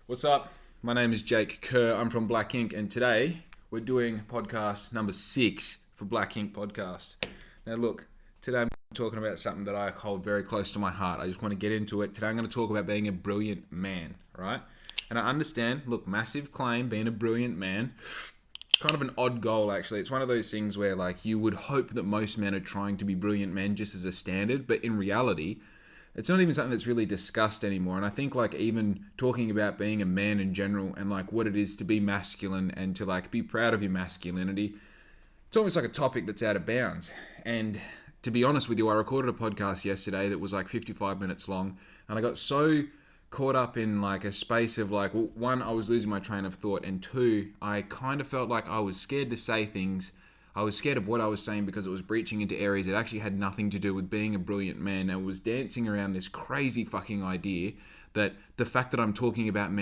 What's up? My name is Jake Kerr. I'm from Black Ink, and today we're doing podcast number 6 for Black Ink Podcast. Now look, today I'm talking about something that I hold very close to my heart. I just want to get into it. Today I'm going to talk about being a brilliant man, right? And I understand, look, massive claim, being a brilliant man. Kind of an odd goal, actually. It's one of those things where, like, you would hope that most men are trying to be brilliant men just as a standard, but in reality, it's not even something that's really discussed anymore. And I think, like, even talking about being a man in general and, like, what it is to be masculine and to, like, be proud of your masculinity, it's almost like a topic that's out of bounds. And to be honest with you, I recorded a podcast yesterday that was like 55 minutes long, and I got so caught up in like a space of like, well, one, I was losing my train of thought, and two, I kind of felt like I was scared to say things. I was scared of what I was saying because it was breaching into areas that actually had nothing to do with being a brilliant man. I was dancing around this crazy fucking idea that the fact that I'm talking about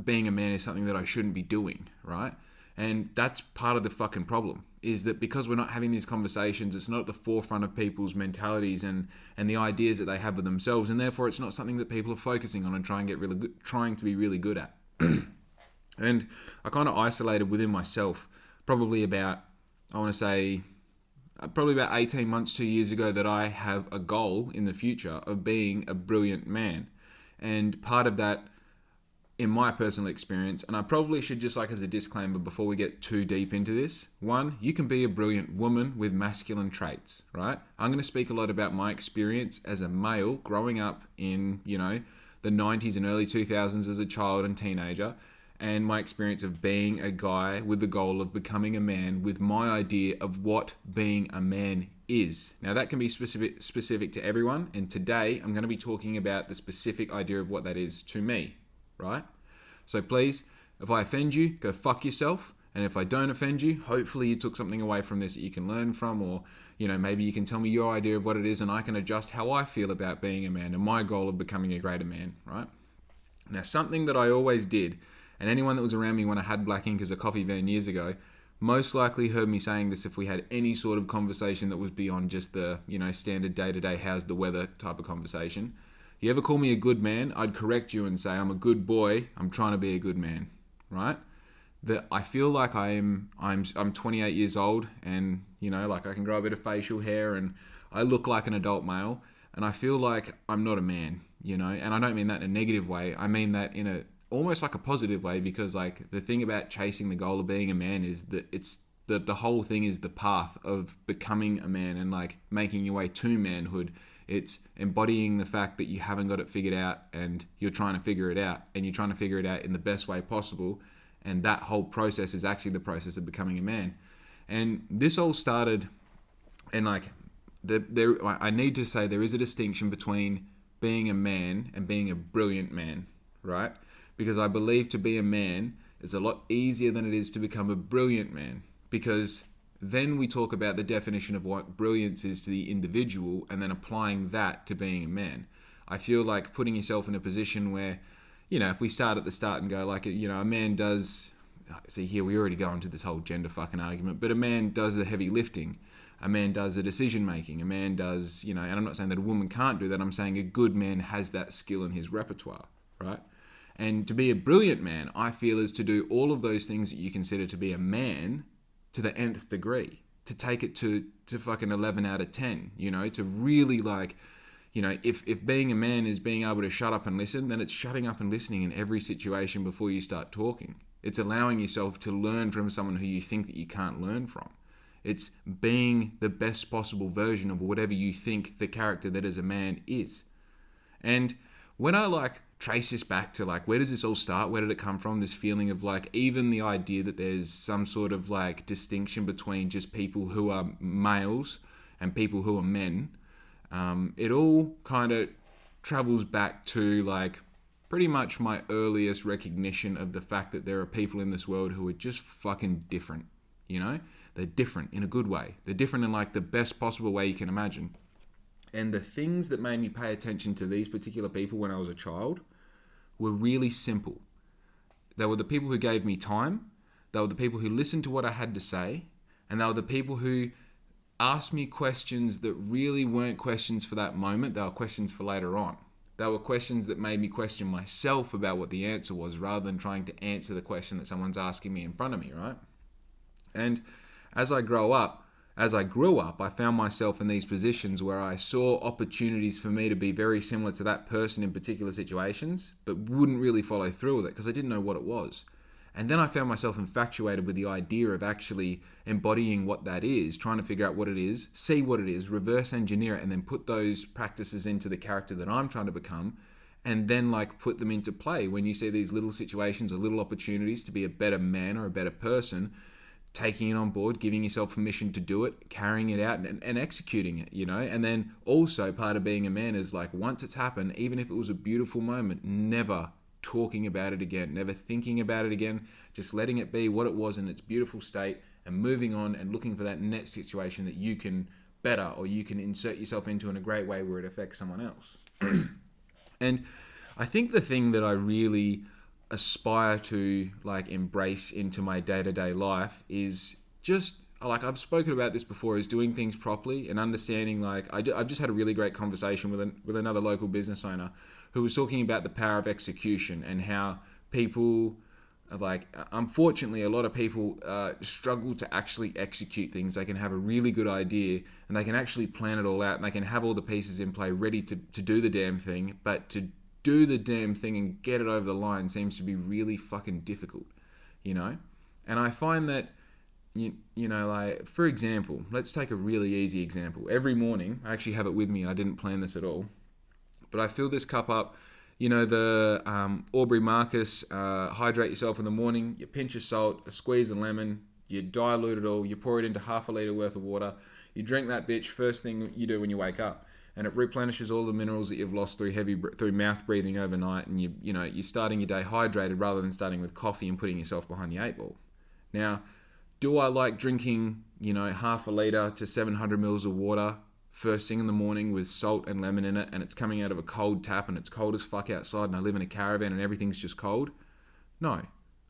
being a man is something that I shouldn't be doing, right? And that's part of the fucking problem, is that because we're not having these conversations, it's not at the forefront of people's mentalities and the ideas that they have of themselves, and therefore it's not something that people are focusing on and trying to be really good at. And I kind of isolated within myself probably about 18 months, 2 years ago, that I have a goal in the future of being a brilliant man. And part of that, in my personal experience, and I probably should just, like, as a disclaimer before we get too deep into this, one, you can be a brilliant woman with masculine traits, right? I'm going to speak a lot about my experience as a male growing up in, the 90s and early 2000s as a child and teenager, and my experience of being a guy with the goal of becoming a man with my idea of what being a man is. Now, that can be specific to everyone, and today I'm going to be talking about the specific idea of what that is to me, right? So please, if I offend you, go fuck yourself. And if I don't offend you, hopefully you took something away from this that you can learn from, or, maybe you can tell me your idea of what it is and I can adjust how I feel about being a man and my goal of becoming a greater man, right? Now, something that I always did, and anyone that was around me when I had Black Ink as a coffee van years ago, most likely heard me saying this if we had any sort of conversation that was beyond just the, standard day-to-day how's the weather type of conversation. You ever call me a good man, I'd correct you and say I'm a good boy, I'm trying to be a good man, right? That I feel like I'm 28 years old, and like I can grow a bit of facial hair and I look like an adult male, and I feel like I'm not a man, and I don't mean that in a negative way. I mean that in a almost like a positive way, because like the thing about chasing the goal of being a man is that it's the whole thing is the path of becoming a man and like making your way to manhood. It's embodying the fact that you haven't got it figured out and you're trying to figure it out, and you're trying to figure it out in the best way possible. And that whole process is actually the process of becoming a man. And this all started, and like, I need to say there is a distinction between being a man and being a brilliant man, right? Because I believe to be a man is a lot easier than it is to become a brilliant man, because then we talk about the definition of what brilliance is to the individual and then applying that to being a man. I feel like putting yourself in a position where, if we start at the start and go like, a man does, see here we already go into this whole gender fucking argument, but a man does the heavy lifting. A man does the decision making. A man does, and I'm not saying that a woman can't do that. I'm saying a good man has that skill in his repertoire, right? And to be a brilliant man, I feel, is to do all of those things that you consider to be a man to the nth degree, to take it to fucking 11 out of 10, to really like, if being a man is being able to shut up and listen, then it's shutting up and listening in every situation before you start talking. It's allowing yourself to learn from someone who you think that you can't learn from. It's being the best possible version of whatever you think the character that is a man is. And when I like trace this back to like, where does this all start? Where did it come from? This feeling of like, even the idea that there's some sort of like distinction between just people who are males and people who are men. It all kind of travels back to like pretty much my earliest recognition of the fact that there are people in this world who are just fucking different. They're different in a good way. They're different in like the best possible way you can imagine. And the things that made me pay attention to these particular people when I was a child were really simple. They were the people who gave me time. They were the people who listened to what I had to say. And they were the people who asked me questions that really weren't questions for that moment. They were questions for later on. They were questions that made me question myself about what the answer was, rather than trying to answer the question that someone's asking me in front of me, right? And as I grew up, I found myself in these positions where I saw opportunities for me to be very similar to that person in particular situations, but wouldn't really follow through with it because I didn't know what it was. And then I found myself infatuated with the idea of actually embodying what that is, trying to figure out what it is, see what it is, reverse engineer it, and then put those practices into the character that I'm trying to become, and then like put them into play. When you see these little situations or little opportunities to be a better man or a better person, taking it on board, giving yourself permission to do it, carrying it out and executing it, you know? And then also part of being a man is like, once it's happened, even if it was a beautiful moment, never talking about it again, never thinking about it again, just letting it be what it was in its beautiful state and moving on and looking for that next situation that you can better or you can insert yourself into in a great way where it affects someone else. And I think the thing that I really aspire to like embrace into my day-to-day life is just like I've spoken about this before, is doing things properly and understanding. Like I've just had a really great conversation with another local business owner who was talking about the power of execution and how people like, unfortunately, a lot of people struggle to actually execute things. They can have a really good idea and they can actually plan it all out and they can have all the pieces in play ready to do the damn thing, but to do the damn thing and get it over the line seems to be really fucking difficult, you know? And I find that, you know, like, for example, let's take a really easy example. Every morning, I actually have it with me and I didn't plan this at all, but I fill this cup up, you know, the Aubrey Marcus, hydrate yourself in the morning, you pinch of salt, a squeeze of lemon, you dilute it all, you pour it into half a litre worth of water, you drink that bitch first thing you do when you wake up. And it replenishes all the minerals that you've lost through mouth breathing overnight, and you're starting your day hydrated rather than starting with coffee and putting yourself behind the eight ball. Now, do I like drinking, you know, half a litre to 700 mils of water first thing in the morning with salt and lemon in it, and it's coming out of a cold tap and it's cold as fuck outside and I live in a caravan and everything's just cold? No,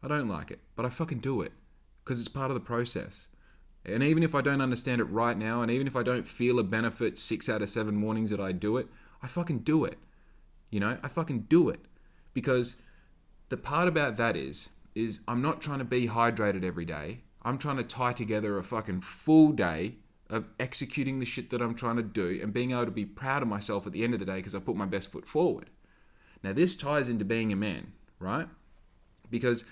I don't like it, but I fucking do it because it's part of the process. And even if I don't understand it right now, and even if I don't feel a benefit 6 out of 7 mornings that I do it, I fucking do it. You know, I fucking do it. Because the part about that is I'm not trying to be hydrated every day. I'm trying to tie together a fucking full day of executing the shit that I'm trying to do and being able to be proud of myself at the end of the day because I put my best foot forward. Now, this ties into being a man, right? Because,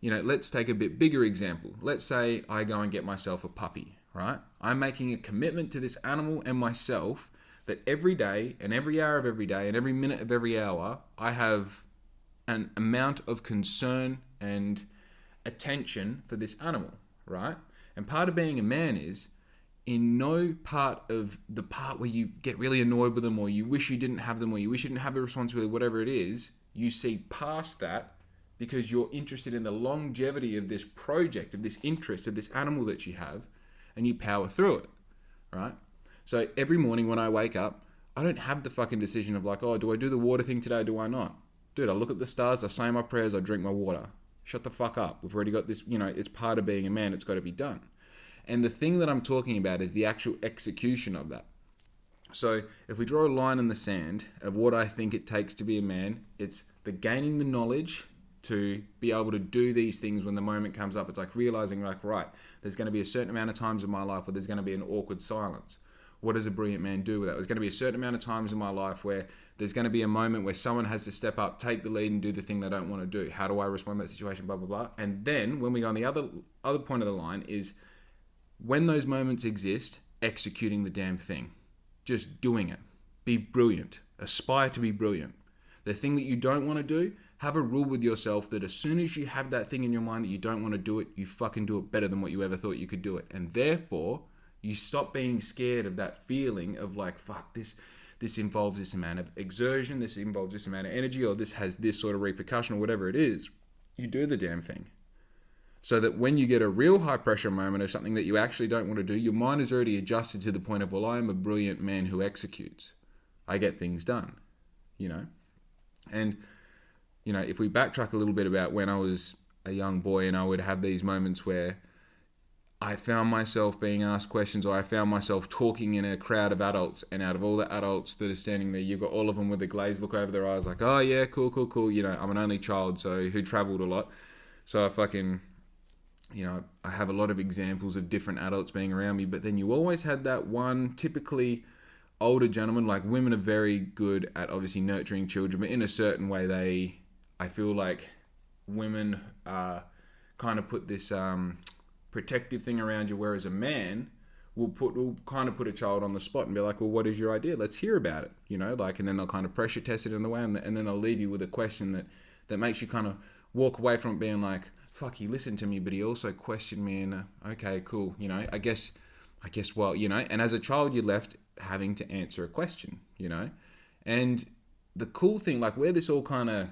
you know, let's take a bit bigger example. Let's say I go and get myself a puppy, right? I'm making a commitment to this animal and myself that every day and every hour of every day and every minute of every hour, I have an amount of concern and attention for this animal, right? And part of being a man is, in no part of the part where you get really annoyed with them or you wish you didn't have them or you wish you didn't have the responsibility, whatever it is, you see past that because you're interested in the longevity of this project, of this interest, of this animal that you have, and you power through it, right? So every morning when I wake up, I don't have the fucking decision of like, oh, do I do the water thing today or do I not? Dude, I look at the stars, I say my prayers, I drink my water. Shut the fuck up. We've already got this, you know, it's part of being a man, it's got to be done. And the thing that I'm talking about is the actual execution of that. So if we draw a line in the sand of what I think it takes to be a man, it's the gaining the knowledge to be able to do these things when the moment comes up. It's like realizing, like, right, there's going to be a certain amount of times in my life where there's going to be an awkward silence. What does a brilliant man do with that? There's going to be a certain amount of times in my life where there's going to be a moment where someone has to step up, take the lead and do the thing they don't want to do. How do I respond to that situation? Blah, blah, blah. And then when we go on the other point of the line is, when those moments exist, executing the damn thing. Just doing it. Be brilliant. Aspire to be brilliant. The thing that you don't want to do, have a rule with yourself that as soon as you have that thing in your mind that you don't want to do it, you fucking do it better than what you ever thought you could do it. And therefore, you stop being scared of that feeling of like, fuck, this involves this amount of exertion, this involves this amount of energy, or this has this sort of repercussion, or whatever it is. You do the damn thing. So that when you get a real high pressure moment of something that you actually don't want to do, your mind is already adjusted to the point of, well, I am a brilliant man who executes. I get things done, you know? And, you know, if we backtrack a little bit about when I was a young boy and I would have these moments where I found myself being asked questions, or I found myself talking in a crowd of adults, and out of all the adults that are standing there, you've got all of them with a glazed look over their eyes like, oh yeah, cool, cool, cool. You know, I'm an only child, so who traveled a lot. So I fucking, I have a lot of examples of different adults being around me, but then you always had that one typically older gentleman. Like, women are very good at obviously nurturing children, but in a certain way, I feel like women kind of put this protective thing around you, whereas a man will kind of put a child on the spot and be like, well, what is your idea? Let's hear about it, like, and then they'll kind of pressure test it in the way, and then they'll leave you with a question that makes you kind of walk away from it being like, fuck, he listened to me, but he also questioned me, and okay, cool, I guess, well, and as a child, you're left having to answer a question, and the cool thing, like, where this all kind of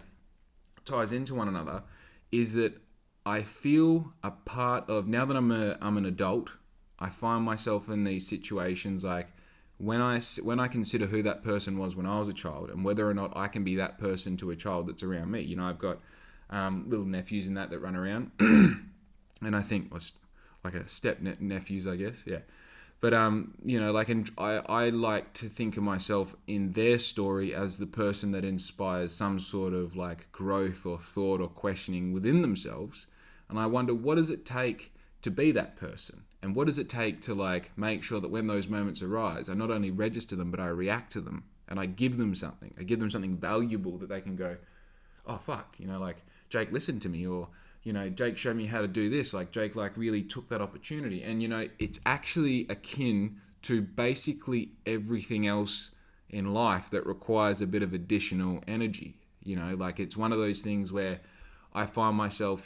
ties into one another, is that I feel a part of, now that I'm an adult, I find myself in these situations like when I consider who that person was when I was a child, and whether or not I can be that person to a child that's around me. I've got little nephews and that run around, and I think like a step nephews, I guess, yeah. But like, and I like to think of myself in their story as the person that inspires some sort of like growth or thought or questioning within themselves. And I wonder, what does it take to be that person? And what does it take to like make sure that when those moments arise, I not only register them, but I react to them, and I give them something. I give them something valuable that they can go, oh fuck, like Jake listened to me, or Jake showed me how to do this. Like, Jake like really took that opportunity. And it's actually akin to basically everything else in life that requires a bit of additional energy. Like, it's one of those things where I find myself,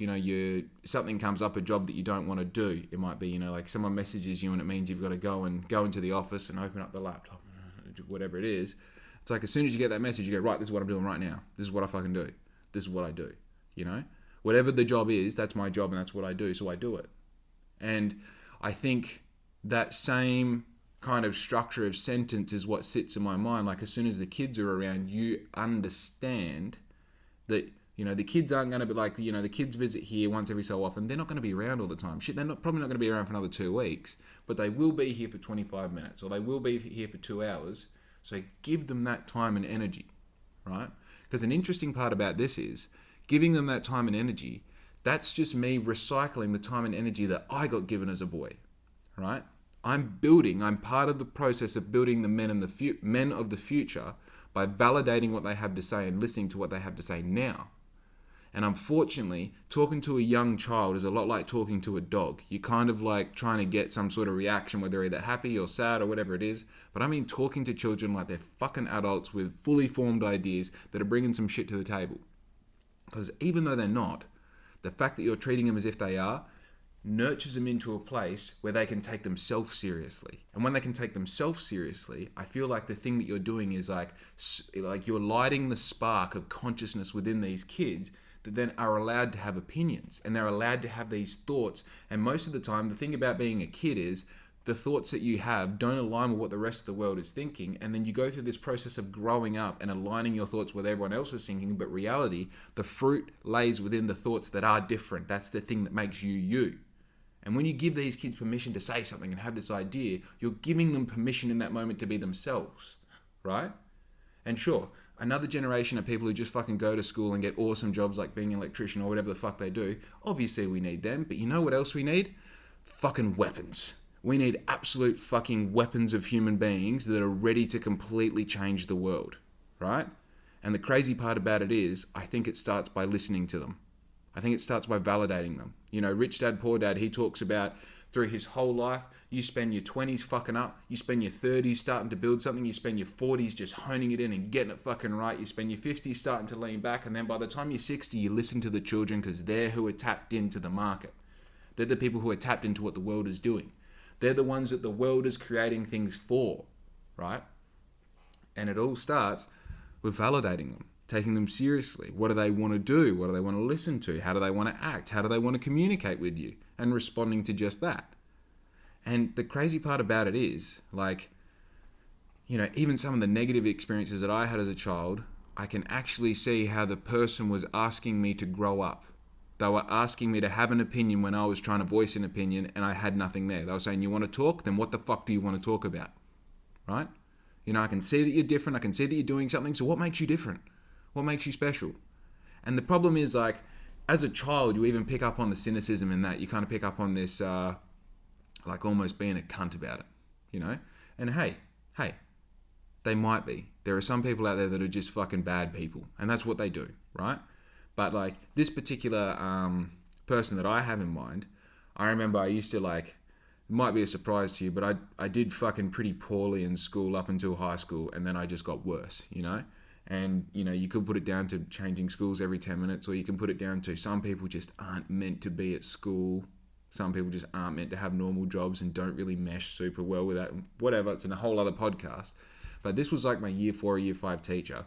something comes up, a job that you don't want to do. It might be, like someone messages you and it means you've got to go into the office and open up the laptop, whatever it is. It's like, as soon as you get that message, you go, right, this is what I'm doing right now. This is what I fucking do. This is what I do, Whatever the job is, that's my job and that's what I do, so I do it. And I think that same kind of structure of sentence is what sits in my mind. Like, as soon as the kids are around, you understand that, the kids aren't going to be like, the kids visit here once every so often. They're not going to be around all the time. Shit, probably not going to be around for another 2 weeks, but they will be here for 25 minutes, or they will be here for 2 hours. So give them that time and energy, right? Because an interesting part about this is, giving them that time and energy, that's just me recycling the time and energy that I got given as a boy, right? I'm part of the process of building the men of the future by validating what they have to say and listening to what they have to say now. And unfortunately, talking to a young child is a lot like talking to a dog. You're kind of like trying to get some sort of reaction, whether they're either happy or sad or whatever it is. But I mean talking to children like they're fucking adults with fully formed ideas that are bringing some shit to the table. Because even though they're not, the fact that you're treating them as if they are nurtures them into a place where they can take themselves seriously. And when they can take themselves seriously, I feel like the thing that you're doing is like you're lighting the spark of consciousness within these kids that then are allowed to have opinions, and they're allowed to have these thoughts. And most of the time, the thing about being a kid is the thoughts that you have don't align with what the rest of the world is thinking, and then you go through this process of growing up and aligning your thoughts with everyone else is thinking. But reality, the fruit lays within the thoughts that are different. That's the thing that makes you you. And when you give these kids permission to say something and have this idea, you're giving them permission in that moment to be themselves, right? And sure, another generation of people who just fucking go to school and get awesome jobs like being an electrician or whatever the fuck they do, obviously we need them. But you know what else we need? Fucking weapons. We need absolute fucking weapons of human beings that are ready to completely change the world, right? And the crazy part about it is, I think it starts by listening to them. I think it starts by validating them. Rich Dad, Poor Dad, he talks about through his whole life, you spend your 20s fucking up, you spend your 30s starting to build something, you spend your 40s just honing it in and getting it fucking right, you spend your 50s starting to lean back, and then by the time you're 60, you listen to the children because they're who are tapped into the market. They're the people who are tapped into what the world is doing. They're the ones that the world is creating things for, right? And it all starts with validating them, taking them seriously. What do they want to do? What do they want to listen to? How do they want to act? How do they want to communicate with you? And responding to just that. And the crazy part about it is, like, even some of the negative experiences that I had as a child, I can actually see how the person was asking me to grow up. They were asking me to have an opinion when I was trying to voice an opinion and I had nothing there. They were saying, you want to talk? Then what the fuck do you want to talk about? Right? You know, I can see that you're different. I can see that you're doing something. So what makes you different? What makes you special? And the problem is, like, as a child, you even pick up on the cynicism in that. You kind of pick up on this, like, almost being a cunt about it, you know? And hey, they might be. There are some people out there that are just fucking bad people. And that's what they do, right? But, like, this particular person that I have in mind, I remember I used to, like, it might be a surprise to you, but I did fucking pretty poorly in school up until high school, and then I just got worse, you know? And, you know, you could put it down to changing schools every 10 minutes, or you can put it down to some people just aren't meant to be at school. Some people just aren't meant to have normal jobs and don't really mesh super well with that. Whatever, it's in a whole other podcast. But this was like my year 4 or year 5 teacher.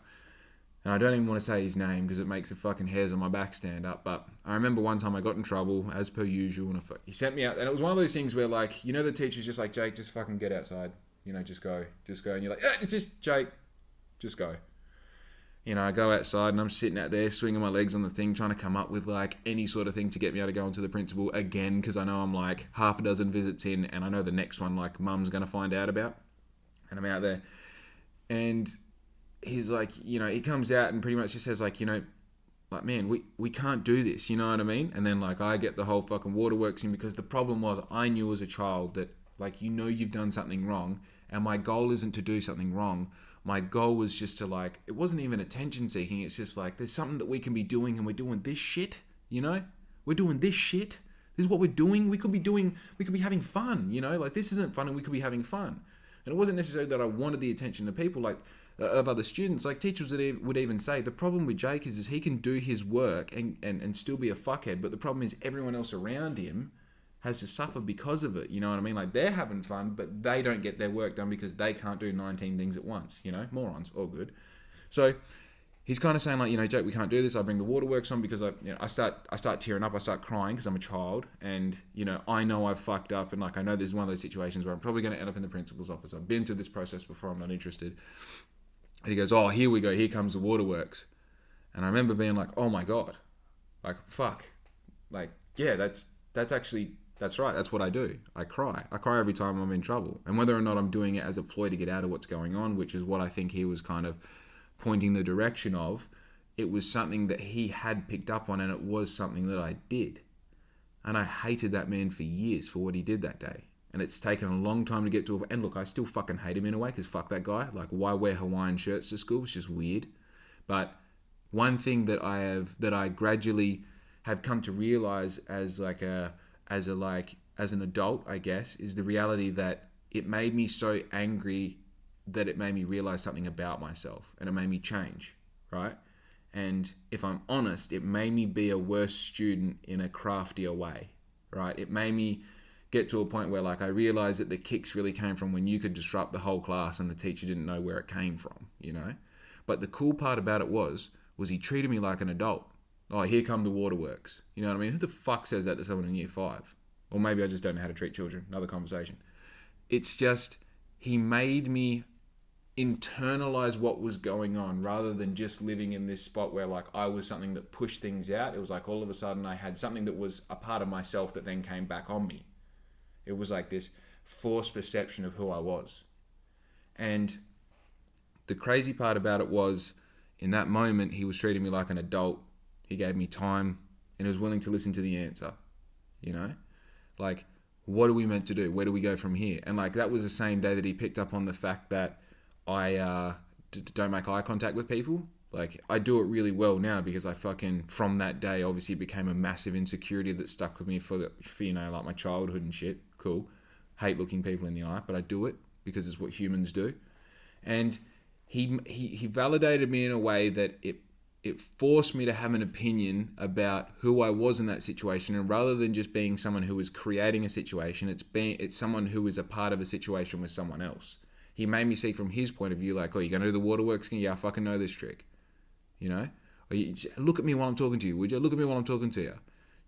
And I don't even want to say his name because it makes the fucking hairs on my back stand up. But I remember one time I got in trouble, as per usual. And he sent me out. And it was one of those things where, like, you know, the teacher's just like, Jake, just fucking get outside. You know, just go. And you're like, it's just, Jake, just go. You know, I go outside and I'm sitting out there swinging my legs on the thing, trying to come up with, like, any sort of thing to get me out to go into the principal again, because I know I'm, like, half a dozen visits in and I know the next one, like, mum's going to find out about. And I'm out there. And he's like, you know, he comes out and pretty much just says, like, you know, like, man, we can't do this, you know what I mean? And then, like, I get the whole fucking waterworks in, because the problem was I knew as a child that, like, you know you've done something wrong, and my goal isn't to do something wrong. My goal was just to, like, it wasn't even attention seeking. It's just like, there's something that we can be doing and we're doing this shit, you know? We're doing this shit. This is what we're doing. We could be having fun, you know? Like, this isn't fun and we could be having fun. And it wasn't necessarily that I wanted the attention of people, like, of other students. Like, teachers would even say, the problem with Jake is he can do his work and still be a fuckhead, but the problem is everyone else around him has to suffer because of it, you know what I mean? Like, they're having fun, but they don't get their work done because they can't do 19 things at once, you know? Morons, all good. So he's kind of saying, like, you know, Jake, we can't do this. I bring the waterworks on because I start tearing up, I start crying because I'm a child, and, you know I've fucked up, and, like, I know this is one of those situations where I'm probably going to end up in the principal's office. I've been through this process before, I'm not interested. And he goes, oh, here we go, here comes the waterworks. And I remember being like, oh my God, like, fuck. Like, yeah, that's right. That's what I do. I cry. I cry every time I'm in trouble. And whether or not I'm doing it as a ploy to get out of what's going on, which is what I think he was kind of pointing the direction of, it was something that he had picked up on, and it was something that I did. And I hated that man for years for what he did that day. And it's taken a long time to get to and look, I still fucking hate him in a way, because fuck that guy. Like, why wear Hawaiian shirts to school? It's just weird. But one thing that I gradually have come to realize as an adult, I guess, is the reality that it made me so angry that it made me realize something about myself, and it made me change, right? And if I'm honest, it made me be a worse student in a craftier way, right? It made me get to a point where, like, I realized that the kicks really came from when you could disrupt the whole class and the teacher didn't know where it came from, you know? But the cool part about it was he treated me like an adult. Oh, here come the waterworks. You know what I mean? Who the fuck says that to someone in year 5? Or maybe I just don't know how to treat children. Another conversation. It's just, he made me internalize what was going on, rather than just living in this spot where, like, I was something that pushed things out. It was like all of a sudden I had something that was a part of myself that then came back on me. It was like this forced perception of who I was. And the crazy part about it was, in that moment, he was treating me like an adult. He gave me time, and he was willing to listen to the answer, you know? Like, what are we meant to do? Where do we go from here? And, like, that was the same day that he picked up on the fact that I don't make eye contact with people. Like, I do it really well now, because I fucking, from that day, obviously became a massive insecurity that stuck with me for you know, like, my childhood and shit. Cool. Hate looking people in the eye, but I do it because it's what humans do. And he validated me in a way that it forced me to have an opinion about who I was in that situation. And rather than just being someone who was creating a situation, it's someone who is a part of a situation with someone else. He made me see from his point of view, like, oh, you're going to do the waterworks? Yeah, I fucking know this trick. You know? Or look at me while I'm talking to you, would you? Look at me while I'm talking to you.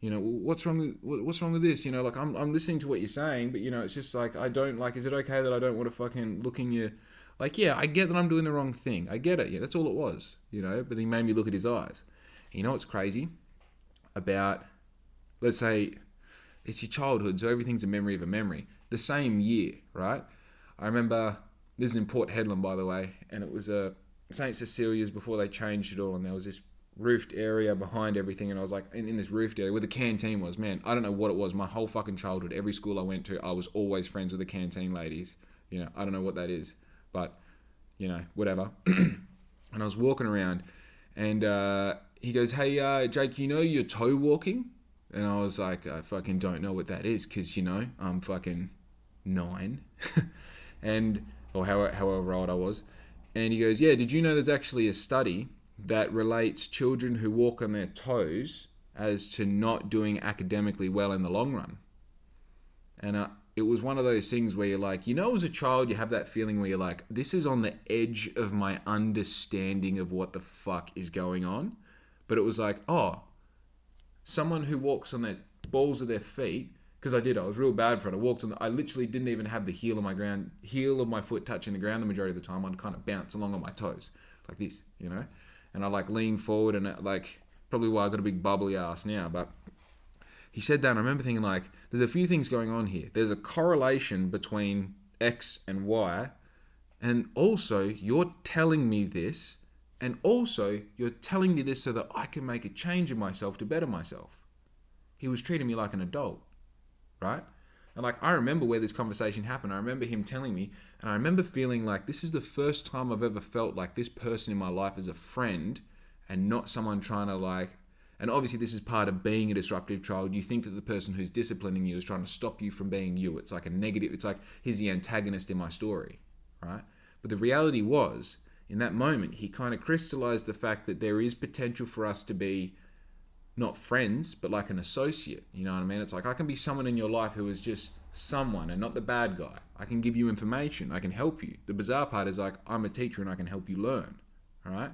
You know, what's wrong with this? You know, like, I'm listening to what you're saying, but, you know, it's just like, I don't, like, is it okay that I don't want to fucking look in your... Like, yeah, I get that I'm doing the wrong thing. I get it. Yeah, that's all it was, you know? But he made me look at his eyes. And you know what's crazy about let's say it's your childhood, so everything's a memory of a memory. The same year, right? I remember, this is in Port Hedland, by the way, and it was St. Cecilia's before they changed it all, and there was this roofed area behind everything, and I was like, in this roofed area where the canteen was, man, I don't know what it was. My whole fucking childhood, every school I went to, I was always friends with the canteen ladies. I don't know what that is, but, whatever. And I was walking around, and he goes, hey, Jake, you're toe walking? And I was like, I fucking don't know what that is, because, I'm fucking 9. or however old I was. And he goes, yeah, did you know there's actually a study that relates children who walk on their toes as to not doing academically well in the long run? And it was one of those things where you're like, as a child, you have that feeling where you're like, this is on the edge of my understanding of what the fuck is going on. But it was like, oh, someone who walks on their balls of their feet, because I was real bad for it. I literally didn't even have the heel of my foot touching the ground the majority of the time. I'd kind of bounce along on my toes like this, and I lean forward, and probably why I got a big bubbly ass now. But he said that, and I remember thinking there's a few things going on here. There's a correlation between X and Y, and also you're telling me this, and also you're telling me this so that I can make a change in myself to better myself. He was treating me like an adult, right? And I remember where this conversation happened. I remember him telling me, and I remember feeling like this is the first time I've ever felt like this person in my life is a friend and not someone trying to and obviously this is part of being a disruptive child. You think that the person who's disciplining you is trying to stop you from being you. It's like a negative, it's like he's the antagonist in my story, right? But the reality was, in that moment, he kind of crystallized the fact that there is potential for us to be not friends, but like an associate. You know what I mean? It's like I can be someone in your life who is just someone and not the bad guy. I can give you information. I can help you. The bizarre part is I'm a teacher and I can help you learn. All right?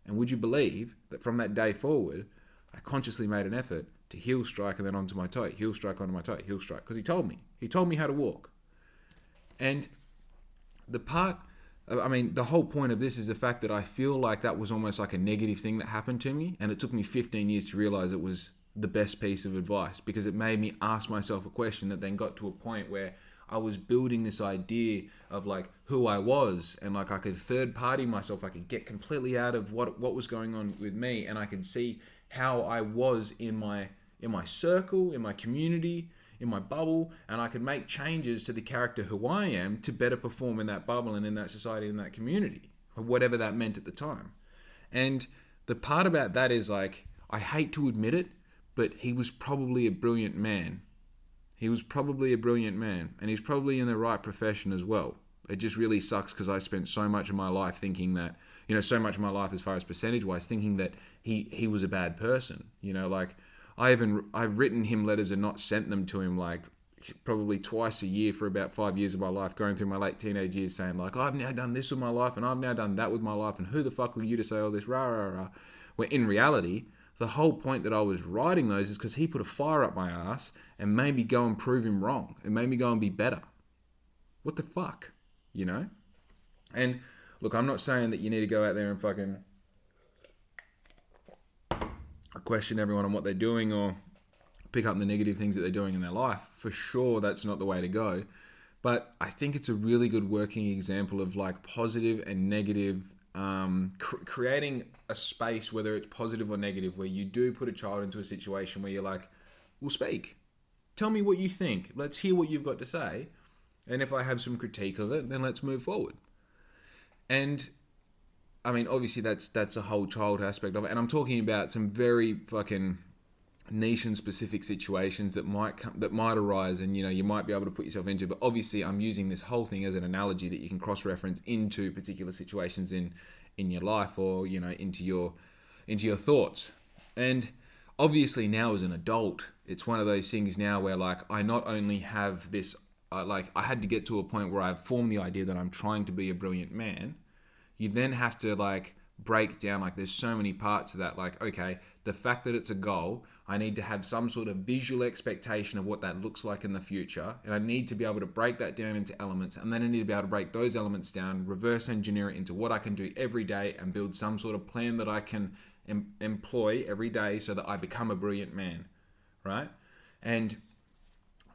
And would you believe that from that day forward, I consciously made an effort to heel strike and then onto my toe, heel strike onto my toe, heel strike. Because he told me how to walk. And the whole point of this is the fact that I feel like that was almost like a negative thing that happened to me. And it took me 15 years to realize it was the best piece of advice, because it made me ask myself a question that then got to a point where I was building this idea of who I was, and I could third party myself. I could get completely out of what was going on with me, and I could see how I was in my circle, in my community, in my bubble, and I could make changes to the character who I am to better perform in that bubble and in that society, in that community, or whatever that meant at the time. And the part about that is I hate to admit it, but he was probably a brilliant man. He was probably a brilliant man, and he's probably in the right profession as well. It just really sucks because I spent so much of my life thinking that, so much of my life as far as percentage-wise, thinking that he was a bad person. I've written him letters and not sent them to him probably twice a year for about 5 years of my life, going through my late teenage years, saying I've now done this with my life and I've now done that with my life, and who the fuck were you to say all this, rah, rah, rah. Where in reality, the whole point that I was writing those is because he put a fire up my ass and made me go and prove him wrong. It made me go and be better. What the fuck? And look, I'm not saying that you need to go out there and fucking question everyone on what they're doing or pick up the negative things that they're doing in their life. For sure, that's not the way to go. But I think it's a really good working example of positive and negative, creating a space, whether it's positive or negative, where you do put a child into a situation where you're we'll speak. Tell me what you think. Let's hear what you've got to say. And if I have some critique of it, then let's move forward. And obviously that's a whole child aspect of it. And I'm talking about some very fucking niche and specific situations that might arise, and you might be able to put yourself into. But obviously, I'm using this whole thing as an analogy that you can cross-reference into particular situations in your life, or into your thoughts. And obviously, now as an adult, it's one of those things now where I not only have this, I had to get to a point where I've formed the idea that I'm trying to be a brilliant man. You then have to break down, there's so many parts of that. Okay, the fact that it's a goal, I need to have some sort of visual expectation of what that looks like in the future, and I need to be able to break that down into elements, and then I need to be able to break those elements down, reverse engineer it into what I can do every day, and build some sort of plan that I can employ every day so that I become a brilliant man, right? And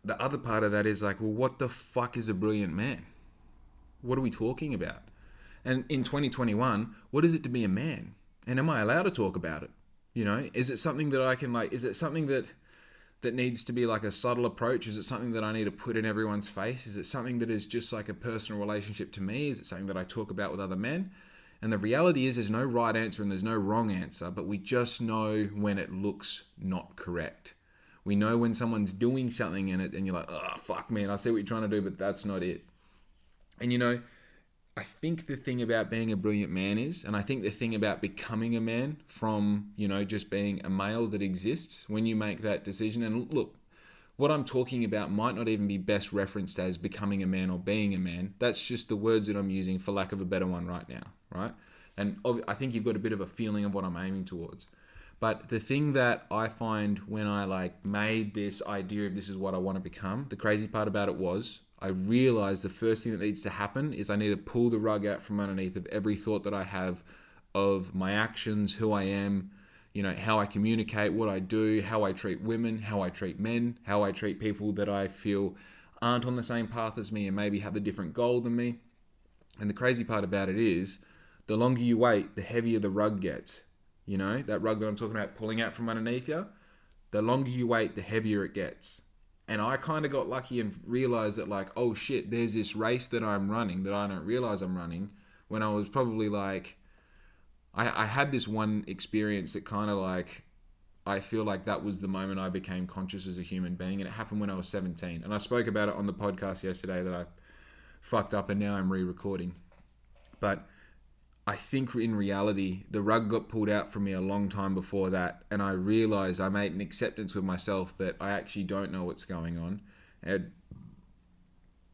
the other part of that is like, well, what the fuck is a brilliant man? What are we talking about? And in 2021, what is it to be a man? And am I allowed to talk about it? You know, is it something that I can like, is it something that needs to be like a subtle approach? Is it something that I need to put in everyone's face? Is it something that is just like a personal relationship to me? Is it something that I talk about with other men? And the reality is there's no right answer and there's no wrong answer, but we just know when it looks not correct. We know when someone's doing something in it and you're like, oh, fuck, man, I see what you're trying to do, but that's not it. And you know, I think the thing about being a brilliant man is, and I think the thing about becoming a man from, you know, just being a male that exists when you make that decision. And look, what I'm talking about might not even be best referenced as becoming a man or being a man. That's just the words that I'm using for lack of a better one right now, right? And I think you've got a bit of a feeling of what I'm aiming towards. But the thing that I find when I like made this idea of this is what I want to become, the crazy part about it was I realized the first thing that needs to happen is I need to pull the rug out from underneath of every thought that I have of my actions, who I am, you know, how I communicate, what I do, how I treat women, how I treat men, how I treat people that I feel aren't on the same path as me and maybe have a different goal than me. And the crazy part about it is the longer you wait, the heavier the rug gets. You know, that rug that I'm talking about pulling out from underneath you, the longer you wait, the heavier it gets. And I kind of got lucky and realized that like, oh shit, there's this race that I'm running that I don't realize I'm running when I was probably like, I had this one experience that kind of like, I feel like that was the moment I became conscious as a human being. And it happened when I was 17. And I spoke about it on the podcast yesterday that I fucked up and now I'm re-recording. But I think in reality, the rug got pulled out from me a long time before that. And I realized I made an acceptance with myself that I actually don't know what's going on. And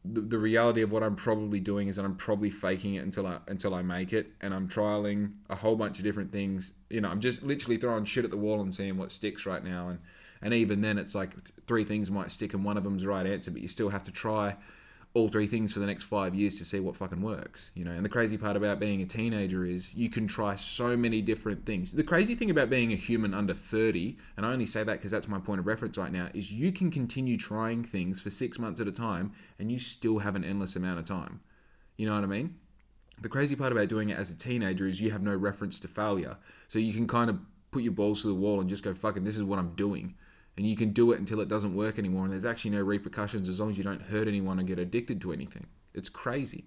the reality of what I'm probably doing is that I'm probably faking it until I make it. And I'm trialing a whole bunch of different things. You know, I'm just literally throwing shit at the wall and seeing what sticks right now. And even then it's like 3 things might stick and one of them's the right answer, but you still have to try all 3 things for the next 5 years to see what fucking works, you know. And the crazy part about being a teenager is you can try so many different things. The crazy thing about being a human under 30, and I only say that because that's my point of reference right now, is you can continue trying things for 6 months at a time and you still have an endless amount of time. You know what I mean? The crazy part about doing it as a teenager is you have no reference to failure. So you can kind of put your balls to the wall and just go, fucking, this is what I'm doing. And you can do it until it doesn't work anymore. And there's actually no repercussions as long as you don't hurt anyone or get addicted to anything. It's crazy.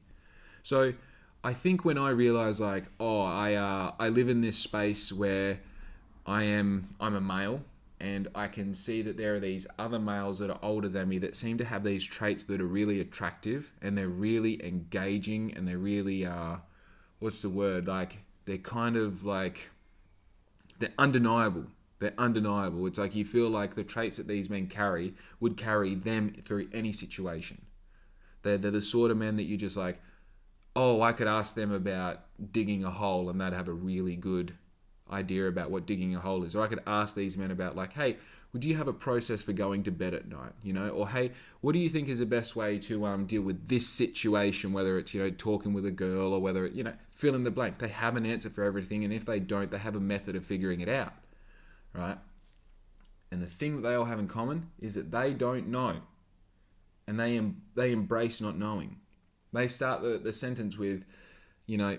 So I think when I realized like, oh, I live in this space where I'm a male and I can see that there are these other males that are older than me that seem to have these traits that are really attractive and they're really engaging and they're really, what's the word? Like they're kind of like, they're undeniable. They're undeniable. It's like you feel like the traits that these men carry would carry them through any situation. They're the sort of men that you just like, oh, I could ask them about digging a hole and they'd have a really good idea about what digging a hole is. Or I could ask these men about like, hey, would you have a process for going to bed at night? You know, or hey, what do you think is the best way to deal with this situation? Whether it's, you know, talking with a girl or whether, you know, fill in the blank. They have an answer for everything. And if they don't, they have a method of figuring it out. Right? And the thing that they all have in common is that they don't know. And they embrace not knowing. They start the sentence with, you know,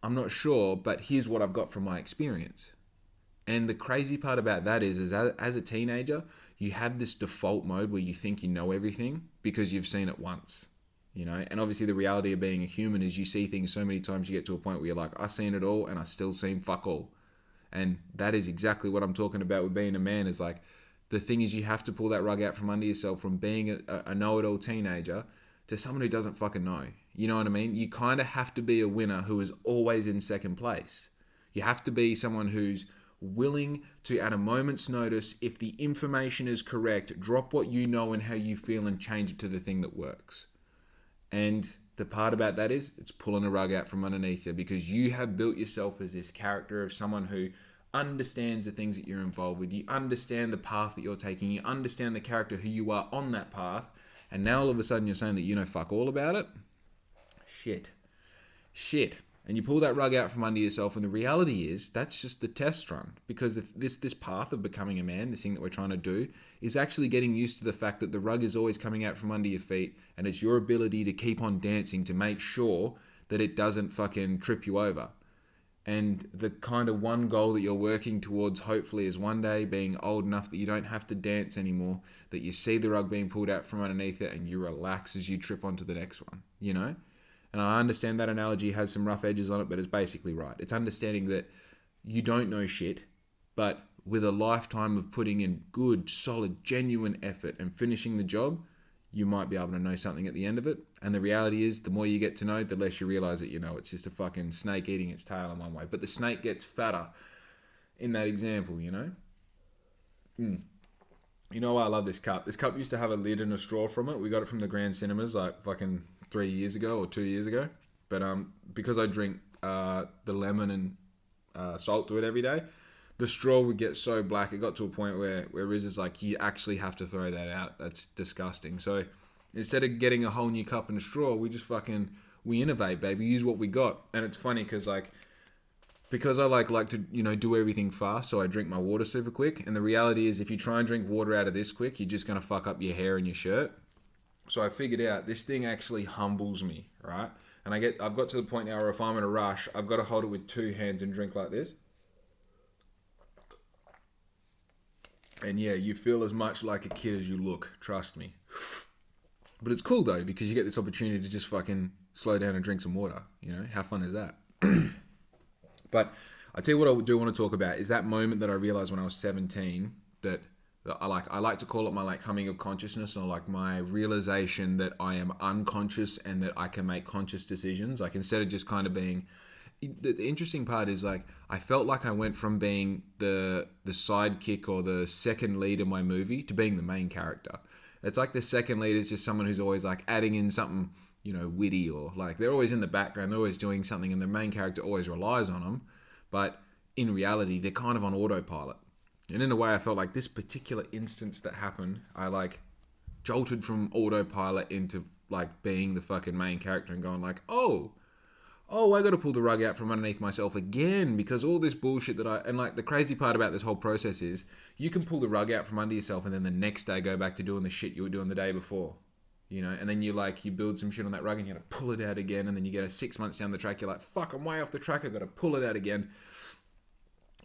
I'm not sure, but here's what I've got from my experience. And the crazy part about that is as a teenager, you have this default mode where you think you know everything because you've seen it once. You know, and obviously the reality of being a human is you see things so many times you get to a point where you're like, I've seen it all and I still seen fuck all. And that is exactly what I'm talking about with being a man. Is like, the thing is you have to pull that rug out from under yourself from being a know-it-all teenager to someone who doesn't fucking know. You know what I mean? You kind of have to be a winner who is always in second place. You have to be someone who's willing to, at a moment's notice, if the information is correct, drop what you know and how you feel and change it to the thing that works. And the part about that is it's pulling a rug out from underneath you because you have built yourself as this character of someone who understands the things that you're involved with. You understand the path that you're taking. You understand the character who you are on that path. And now all of a sudden you're saying that you know fuck all about it? Shit. And you pull that rug out from under yourself, and the reality is that's just the test run. Because if this path of becoming a man, this thing that we're trying to do, is actually getting used to the fact that the rug is always coming out from under your feet, and it's your ability to keep on dancing to make sure that it doesn't fucking trip you over. And the kind of one goal that you're working towards, hopefully, is one day being old enough that you don't have to dance anymore, that you see the rug being pulled out from underneath it, and you relax as you trip onto the next one, you know? And I understand that analogy has some rough edges on it, but it's basically right. It's understanding that you don't know shit, but with a lifetime of putting in good, solid, genuine effort and finishing the job, you might be able to know something at the end of it. And the reality is, the more you get to know, the less you realize that, you know, it's just a fucking snake eating its tail in one way. But the snake gets fatter in that example, you know? You know why I love this cup? This cup used to have a lid and a straw from it. We got it from the Grand Cinemas like fucking 3 years ago or 2 years ago. But because I drink the lemon and salt to it every day, the straw would get so black. It got to a point where Riz is like, you actually have to throw that out. That's disgusting. So instead of getting a whole new cup and a straw, we just we innovate, baby. Use what we got. And it's funny because I like to, you know, do everything fast, so I drink my water super quick. And the reality is, if you try and drink water out of this quick, you're just going to fuck up your hair and your shirt. So I figured out this thing actually humbles me, right? And I've got to the point now where if I'm in a rush, I've got to hold it with two hands and drink like this. And yeah, you feel as much like a kid as you look, trust me. But it's cool though, because you get this opportunity to just fucking slow down and drink some water. You know, how fun is that? But I tell you what I do want to talk about is that moment that I realized when I was 17 that I like to call it my coming of consciousness, or like my realization that I am unconscious and that I can make conscious decisions. Like, instead of just kind of being, the interesting part is I felt like I went from being the sidekick or the second lead in my movie to being the main character. It's like the second lead is just someone who's always adding in something, you know, witty, or they're always in the background, they're always doing something, and the main character always relies on them. But in reality, they're kind of on autopilot. And in a way, I felt like this particular instance that happened, I jolted from autopilot into being the fucking main character and going I got to pull the rug out from underneath myself again, because all this bullshit the crazy part about this whole process is you can pull the rug out from under yourself and then the next day go back to doing the shit you were doing the day before, you know, and then you build some shit on that rug and you got to pull it out again, and then you get 6 months down the track, you're like, fuck, I'm way off the track, I got to pull it out again.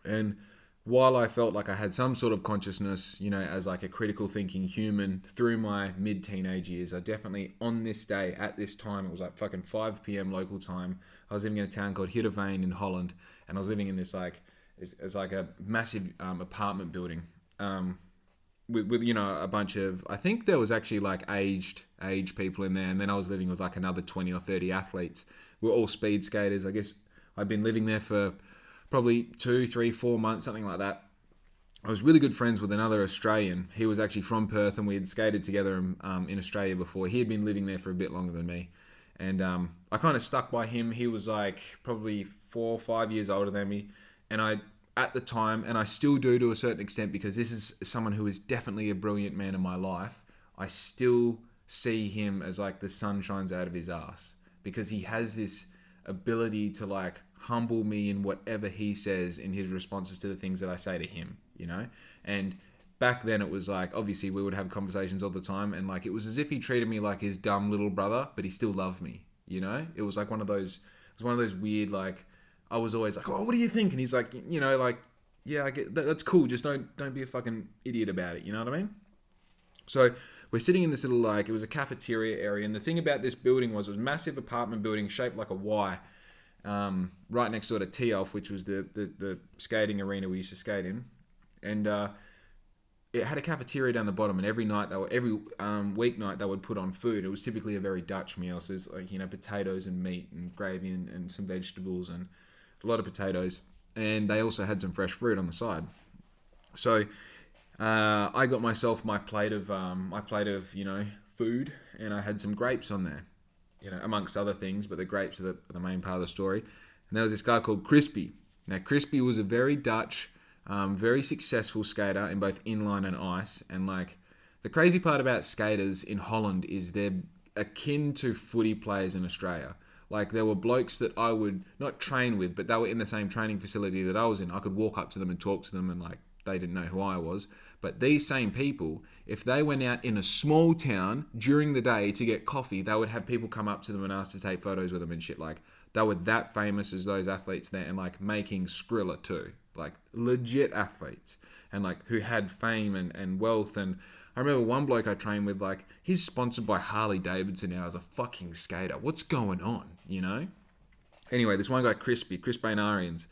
And while I felt like I had some sort of consciousness, you know, as a critical thinking human through my mid-teenage years, I definitely, on this day, at this time, it was fucking 5 p.m. local time, I was living in a town called Heerenveen in Holland, and I was living in this it's a massive apartment building with you know, a bunch of, I think there was actually aged people in there, and then I was living with another 20 or 30 athletes. We were all speed skaters. I guess I'd been living there for probably 2, 3, 4 months, something like that. I was really good friends with another Australian. He was actually from Perth, and we had skated together in Australia before. He had been living there for a bit longer than me. And I kind of stuck by him. He was probably 4 or 5 years older than me. And I, at the time, and I still do to a certain extent, because this is someone who is definitely a brilliant man in my life, I still see him as the sun shines out of his ass. Because he has this ability to humble me in whatever he says in his responses to the things that I say to him, you know? And back then it was obviously we would have conversations all the time, and it was as if he treated me like his dumb little brother, but he still loved me, you know? It was one of those weird, I was always oh, what do you think? And he's you know, yeah, I get that's cool, just don't be a fucking idiot about it, you know what I mean? So we're sitting in this little it was a cafeteria area, and the thing about this building was it was a massive apartment building shaped like a Y, right next door to Tee-Off, which was the skating arena we used to skate in, and it had a cafeteria down the bottom, and every weeknight they would put on food. It was typically a very Dutch meal, so there's you know, potatoes and meat and gravy and some vegetables and a lot of potatoes, and they also had some fresh fruit on the side. So I got myself my plate of you know, food, and I had some grapes on there, you know, amongst other things, but the grapes are the main part of the story. And there was this guy called Crispy. Now Crispy was a very Dutch, very successful skater in both inline and ice. And the crazy part about skaters in Holland is they're akin to footy players in Australia. Like, there were blokes that I would not train with, but they were in the same training facility that I was in. I could walk up to them and talk to them, and like, they didn't know who I was. But these same people, if they went out in a small town during the day to get coffee, they would have people come up to them and ask to take photos with them and shit. Like, they were that famous as those athletes there, and like making Skrilla too. Like, legit athletes, and like who had fame and wealth. And I remember one bloke I trained with, like, he's sponsored by Harley Davidson now as a fucking skater. What's going on, you know? Anyway, this one guy, Chris Bainarians,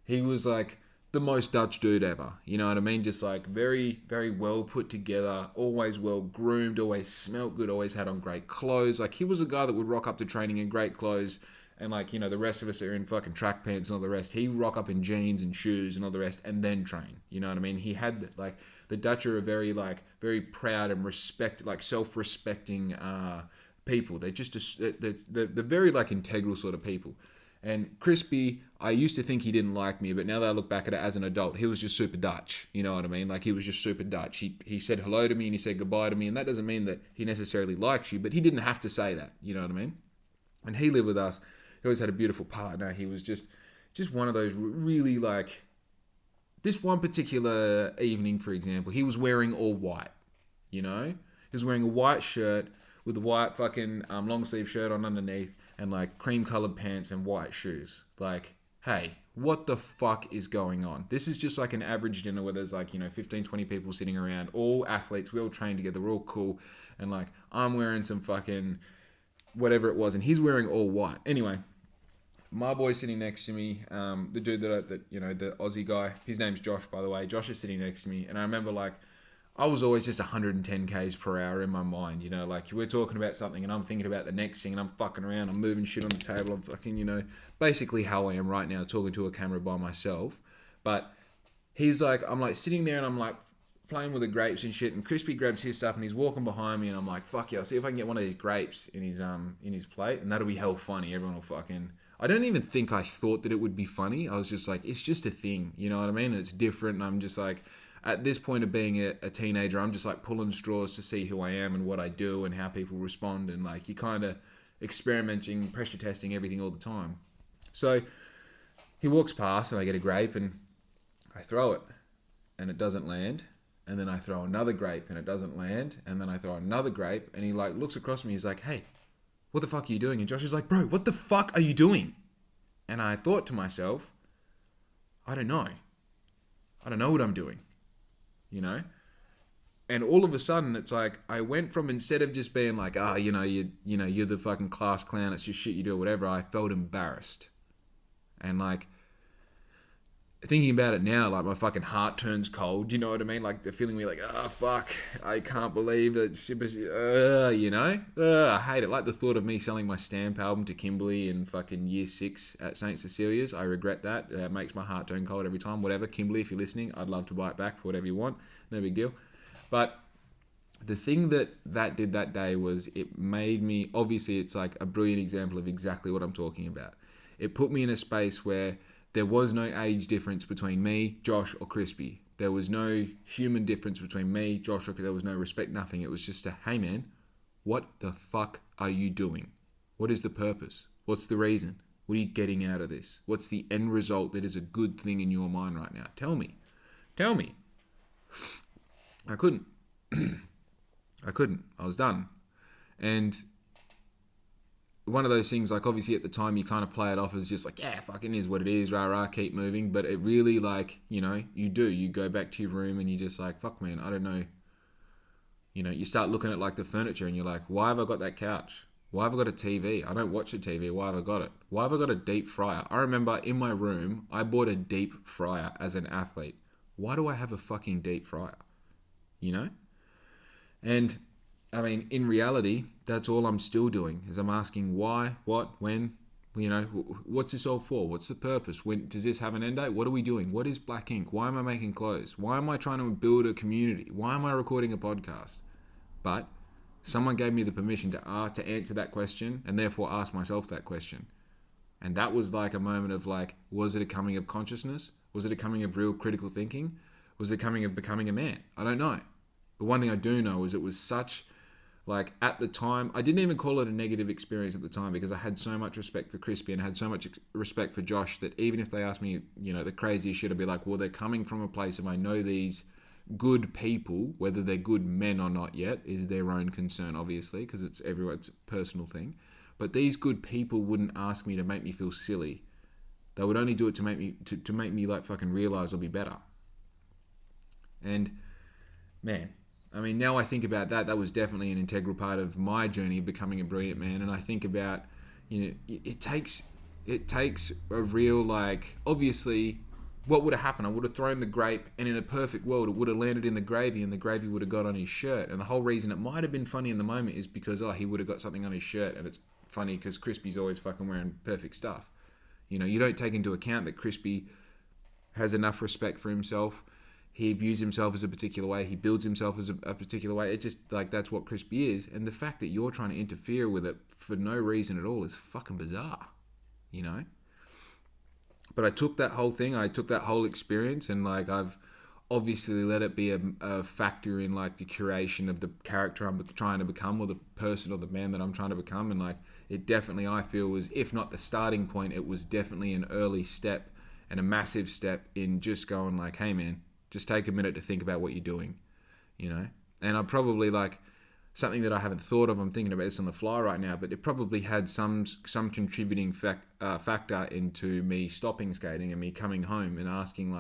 he was like the most Dutch dude ever. You know what I mean? Just like very, very well put together, always well groomed, always smelt good, always had on great clothes. Like, he was a guy that would rock up to training in great clothes. And like, you know, the rest of us are in fucking track pants and all the rest. He rock up in jeans and shoes and all the rest and then train. You know what I mean? He had, like, the Dutch are a very, like, very proud and self-respecting people. They're just, they're very, like, integral sort of people. And Crispy, I used to think he didn't like me, but now that I look back at it as an adult, he was just super Dutch. You know what I mean? Like, he was just super Dutch. He said hello to me and he said goodbye to me. And that doesn't mean that he necessarily likes you, but he didn't have to say that. You know what I mean? And he lived with us. He always had a beautiful partner. He was just one of those really, like, this one particular evening, for example, he was wearing all white, you know? He was wearing a white shirt with a white fucking long sleeve shirt on underneath and like cream colored pants and white shoes. Like, hey, what the fuck is going on? This is just like an average dinner where there's like, you know, 15, 20 people sitting around, all athletes, we all train together, we're all cool. And like, I'm wearing some fucking whatever it was, and he's wearing all white. Anyway, my boy's sitting next to me, the dude that you know, the Aussie guy, his name's Josh, by the way. Josh is sitting next to me, and I remember, like, I was always just 110 k's per hour in my mind, you know, like, we're talking about something and I'm thinking about the next thing and I'm fucking around, I'm moving shit on the table, I'm fucking, you know, basically how I am right now, talking to a camera by myself. But he's like, I'm like sitting there and I'm like playing with the grapes and shit, and Crispy grabs his stuff and he's walking behind me, and I'm like, fuck yeah, I'll see if I can get one of these grapes in his plate, and that'll be hell funny. Everyone will fucking, I don't even think I thought that it would be funny. I was just like, it's just a thing, you know what I mean? And it's different, and I'm just like, at this point of being a teenager, I'm just like pulling straws to see who I am and what I do and how people respond, and like, you kind of experimenting, pressure testing everything all the time. So he walks past and I get a grape and I throw it and it doesn't land. And then I throw another grape and it doesn't land. And then I throw another grape and he like looks across me. He's like, hey, what the fuck are you doing? And Josh is like, bro, what the fuck are you doing? And I thought to myself, I don't know. I don't know what I'm doing, you know? And all of a sudden it's like, I went from, instead of just being like, you're the fucking class clown, it's just shit you do or whatever, I felt embarrassed. And like, thinking about it now, like, my fucking heart turns cold, you know what I mean? Like, the feeling me like, oh, fuck, I can't believe it, you know? I hate it. Like, the thought of me selling my Stamp album to Kimberly in fucking year 6 at St. Cecilia's, I regret that. It makes my heart turn cold every time. Whatever, Kimberly, if you're listening, I'd love to buy it back for whatever you want. No big deal. But the thing that did that day was, it made me, obviously it's like a brilliant example of exactly what I'm talking about. It put me in a space where there was no age difference between me, Josh, or Crispy. There was no human difference between me, Josh, or there was no respect, nothing. It was just a, hey man, what the fuck are you doing? What is the purpose? What's the reason? What are you getting out of this? What's the end result that is a good thing in your mind right now? Tell me. Tell me. I couldn't. I couldn't. I was done. And one of those things, like, obviously at the time you kind of play it off as just like, yeah, fucking is what it is, rah rah, keep moving. But it really, like, you know, you go back to your room and you just like, fuck man, I don't know. You know, you start looking at like the furniture and you're like, why have I got that couch? Why have I got a TV? I don't watch a TV. Why have I got it? Why have I got a deep fryer? I remember in my room, I bought a deep fryer as an athlete. Why do I have a fucking deep fryer? You know? And I mean, in reality, that's all I'm still doing, is I'm asking why, what, when, you know, what's this all for? What's the purpose? When does this have an end date? What are we doing? What is Black Ink? Why am I making clothes? Why am I trying to build a community? Why am I recording a podcast? But someone gave me the permission to answer that question, and therefore ask myself that question. And that was like a moment of like, was it a coming of consciousness? Was it a coming of real critical thinking? Was it coming of becoming a man? I don't know. But one thing I do know is it was such Like at the time, I didn't even call it a negative experience at the time because I had so much respect for Crispy and had so much respect for Josh that even if they asked me, the craziest shit, I'd be like, well, they're coming from a place of I know these good people, whether they're good men or not yet is their own concern, obviously, because it's everyone's personal thing. But these good people wouldn't ask me to make me feel silly. They would only do it to make me to make me like fucking realize I'll be better. And man, I mean, now I think about that. That was definitely an integral part of my journey of becoming a brilliant man. And I think about, it takes a real obviously, what would have happened? I would have thrown the grape, and in a perfect world, it would have landed in the gravy, and the gravy would have got on his shirt. And the whole reason it might have been funny in the moment is because he would have got something on his shirt, and it's funny because Crispy's always fucking wearing perfect stuff. You don't take into account that Crispy has enough respect for himself. He views himself as a particular way. He builds himself as a particular way. It just, that's what Crispy is. And the fact that you're trying to interfere with it for no reason at all is fucking bizarre, But I took that whole thing. I took that whole experience and, I've obviously let it be a factor in, the curation of the character I'm trying to become or the person or the man that I'm trying to become. And, it definitely, I feel, was, if not the starting point, it was definitely an early step and a massive step in just going hey, man, just take a minute to think about what you're doing, And I probably something that I haven't thought of. I'm thinking about this on the fly right now, but it probably had some contributing factor into me stopping skating and me coming home and asking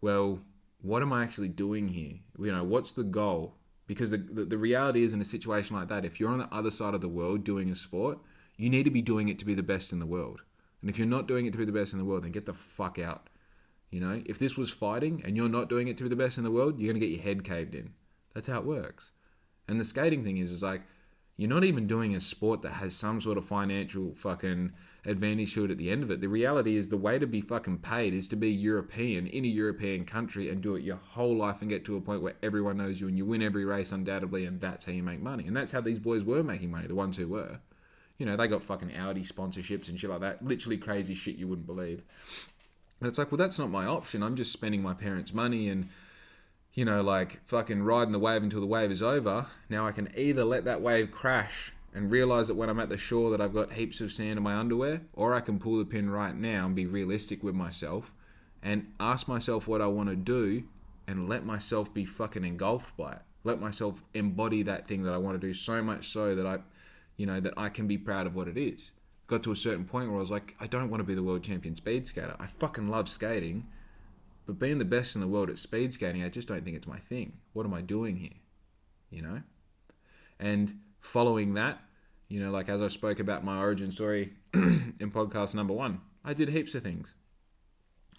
well, what am I actually doing here? What's the goal? Because the reality is in a situation like that, if you're on the other side of the world doing a sport, you need to be doing it to be the best in the world. And if you're not doing it to be the best in the world, then get the fuck out. If this was fighting and you're not doing it to be the best in the world, you're going to get your head caved in. That's how it works. And the skating thing is you're not even doing a sport that has some sort of financial fucking advantage to it at the end of it. The reality is the way to be fucking paid is to be European in a European country and do it your whole life and get to a point where everyone knows you and you win every race undoubtedly, and that's how you make money. And that's how these boys were making money, the ones who were. They got fucking Audi sponsorships and shit like that. Literally crazy shit you wouldn't believe. And it's well, that's not my option. I'm just spending my parents' money and, fucking riding the wave until the wave is over. Now I can either let that wave crash and realize that when I'm at the shore that I've got heaps of sand in my underwear, or I can pull the pin right now and be realistic with myself and ask myself what I want to do and let myself be fucking engulfed by it. Let myself embody that thing that I want to do so much so that that I can be proud of what it is. Got to a certain point where I was I don't want to be the world champion speed skater. I fucking love skating, but being the best in the world at speed skating, I just don't think it's my thing. What am I doing here? And following that, as I spoke about my origin story in podcast number 1, I did heaps of things.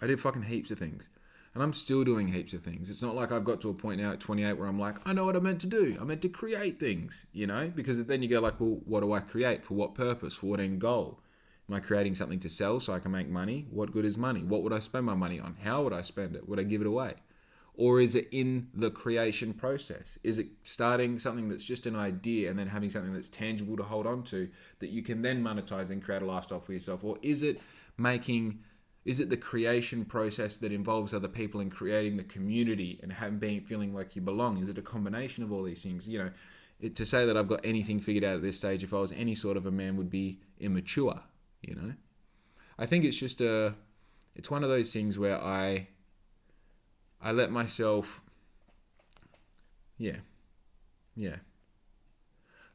I did fucking heaps of things. And I'm still doing heaps of things. It's not like I've got to a point now at 28 where I'm I know what I meant to do. I meant to create things, Because then you go well, what do I create? For what purpose? For what end goal? Am I creating something to sell so I can make money? What good is money? What would I spend my money on? How would I spend it? Would I give it away? Or is it in the creation process? Is it starting something that's just an idea and then having something that's tangible to hold on to that you can then monetize and create a lifestyle for yourself? Or is it the creation process that involves other people and creating the community and feeling like you belong? Is it a combination of all these things? To say that I've got anything figured out at this stage, if I was any sort of a man, would be immature, I think it's just it's one of those things where I let myself, yeah.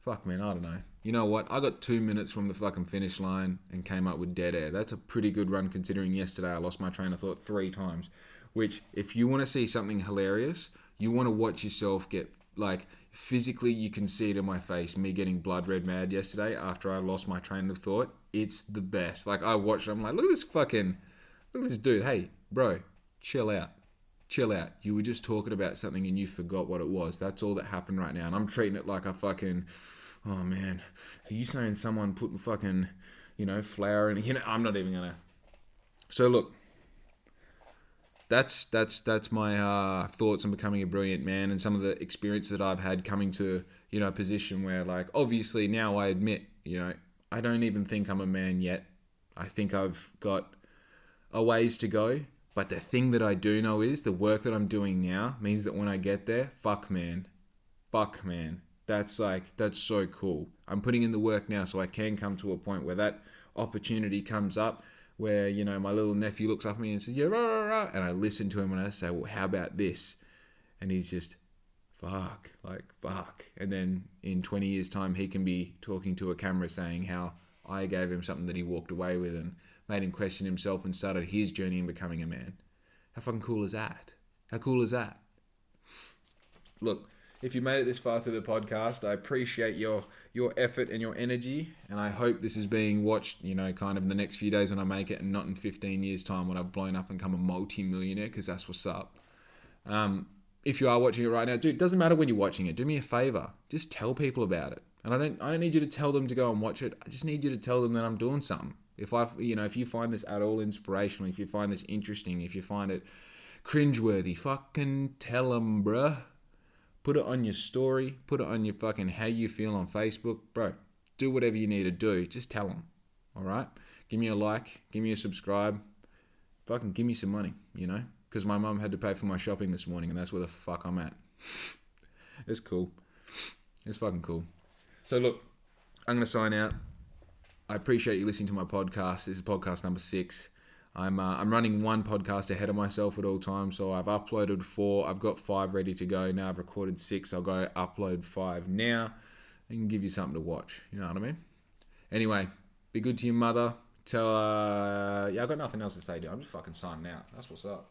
Fuck, man, I don't know. You know what? I got 2 minutes from the fucking finish line and came up with dead air. That's a pretty good run considering yesterday I lost my train of thought 3 times. Which, if you want to see something hilarious, you want to watch yourself get, physically you can see it in my face, me getting blood red mad yesterday after I lost my train of thought. It's the best. I watched it, I'm look at this dude. Hey, bro, chill out. You were just talking about something and you forgot what it was. That's all that happened right now. And I'm treating it like a fucking, oh man, are you saying someone put fucking, flour in, I'm not even gonna. So look, that's my thoughts on becoming a brilliant man and some of the experiences that I've had coming to, a position where obviously now I admit, I don't even think I'm a man yet. I think I've got a ways to go. But the thing that I do know is the work that I'm doing now means that when I get there, fuck man, That's so cool. I'm putting in the work now so I can come to a point where that opportunity comes up where, my little nephew looks up at me and says, yeah, rah, rah, rah, and I listen to him and I say, well, how about this? And he's just, fuck. And then in 20 years' time, he can be talking to a camera saying how I gave him something that he walked away with and made him question himself and started his journey in becoming a man. How fucking cool is that? How cool is that? Look, if you made it this far through the podcast, I appreciate your effort and your energy, and I hope this is being watched, kind of in the next few days when I make it, and not in 15 years' time when I've blown up and become a multi-millionaire, because that's what's up. If you are watching it right now, dude, it doesn't matter when you're watching it. Do me a favor, just tell people about it. And I don't need you to tell them to go and watch it. I just need you to tell them that I'm doing something. If you find this at all inspirational, if you find this interesting, if you find it cringeworthy, fucking tell them, bruh. Put it on your story. Put it on your fucking how you feel on Facebook. Bro, do whatever you need to do. Just tell them. All right? Give me a like. Give me a subscribe. Fucking give me some money, Because my mum had to pay for my shopping this morning, and that's where the fuck I'm at. It's cool. It's fucking cool. So look, I'm going to sign out. I appreciate you listening to my podcast. This is podcast number 6. I'm running one podcast ahead of myself at all times, so I've uploaded 4. I've got 5 ready to go. Now I've recorded 6. I'll go upload 5 now and give you something to watch. You know what I mean? Anyway, be good to your mother. I've got nothing else to say, dude. I'm just fucking signing out. That's what's up.